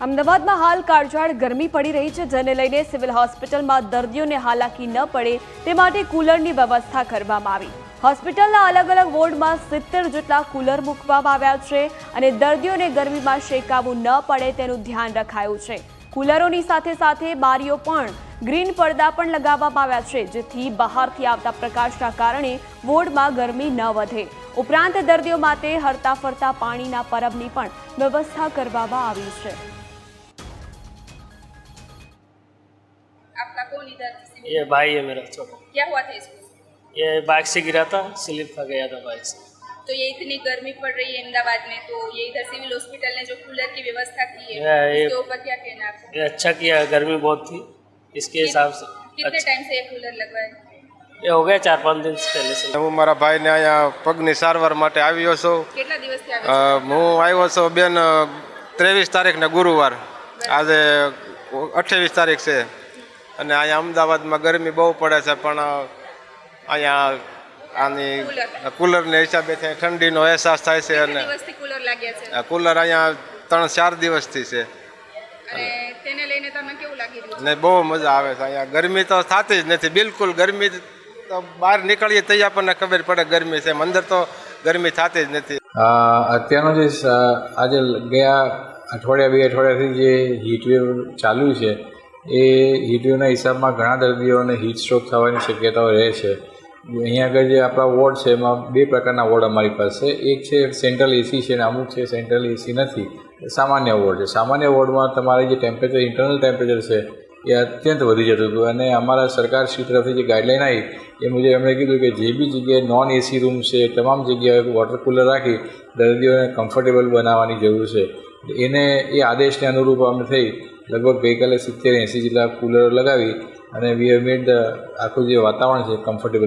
અમદાવાદમાં હાલ કાળઝાળ ગરમી પડી રહી છે, જેને લઈને સિવિલ હોસ્પિટલમાં દર્દીઓને હાલાકી ન પડે તે માટે કુલરની વ્યવસ્થા કરવામાં આવી। હોસ્પિટલના અલગ અલગ વોર્ડમાં 70 જેટલા કુલર મૂકવામાં આવ્યા છે અને દર્દીઓને ગરમીમાં શેકાવું ન પડે તેનું ધ્યાન રખાયું છે। કુલરોની સાથે સાથે બારીઓ પણ ગ્રીન પડદા પણ લગાવવામાં આવ્યા છે, જેથી બહારથી આવતા પ્રકાશના કારણે વોર્ડમાં ગરમી ન વધે। ઉપરાંત દર્દીઓ માટે હરતા ફરતા પાણીના પરબની પણ વ્યવસ્થા કરવામાં આવી છે। आपका कौन इधर? ये भाई है मेरा छोटा। क्या हुआ था इसको? ये बाइक से गिरा था, स्लिप खा गया था बाइक से। तो ये इतनी गर्मी पड़ रही है अहमदाबाद में, तो ये इधर सिविल हॉस्पिटल ने जो कूलर की व्यवस्था की है इसके ऊपर क्या कहना आपको? ये अच्छा किया, गर्मी बहुत थी इसके हिसाब से। कितने टाइम से ये कूलर लगवाए? ये हो गया 4-5 दिन से पहले से। હું મારા ભાઈને અહીંયા પગની સારવાર માટે આવ્યો છું। કેટલા દિવસથી આવ્યા છો? હું આવ્યો છું બેન 23 તારીખને ગુરુવાર, આજે 28 તારીખ છે અને અહીંયા અમદાવાદમાં ગરમી બહુ પડે છે, પણ અહીંયા આની કુલરને હિસાબે ઠંડીનો અહેસાસ થાય છે અને કેટલા દિવસથી કૂલર લાગ્યા છે કુલર અહીંયા 3-4 દિવસથી છે અને તેને લઈને તમને કેવું લાગી રહ્યું છે? ને બહુ મજા આવે છે। અહીંયા ગરમી તો થતી જ નથી, બિલકુલ ગરમી તો બહાર નીકળીએ તો આપણને ખબર પડે ગરમી છે, અંદર તો ગરમી થતી જ નથી। અત્યારનો જે આજે ગયા અઠવાડિયા 2 અઠવાડિયાથી જે હીટવેવ ચાલુ છે એ હીટવેવના હિસાબમાં ઘણા દર્દીઓને હીટ સ્ટ્રોક થવાની શક્યતાઓ રહે છે। અહીંયા આગળ જે આપણા વોર્ડ છે એમાં 2 પ્રકારના વોર્ડ અમારી પાસે, એક છે સેન્ટ્રલ એસી છે અને અમુક છે સેન્ટ્રલ એસી નથી, સામાન્ય વોર્ડ છે। સામાન્ય વોર્ડમાં તમારી જે ટેમ્પરેચર ઇન્ટરનલ ટેમ્પરેચર છે એ અત્યંત વધી જતું હતું અને અમારા સરકારશ્રી તરફથી જે ગાઈડલાઇન આવી એ મુજબ એમણે કીધું કે જે બી જગ્યાએ નોન એસી રૂમ છે તમામ જગ્યાએ વોટર કુલર રાખી દર્દીઓને કમ્ફર્ટેબલ બનાવવાની જરૂર છે। એ આદેશને અનુરૂપ અમને થઈ લગભગ ગઈકાલે 70-80 જેટલા કુલરો લગાવી અને વી હેવ મેડ આખું જે વાતાવરણ છે કમ્ફર્ટેબલ।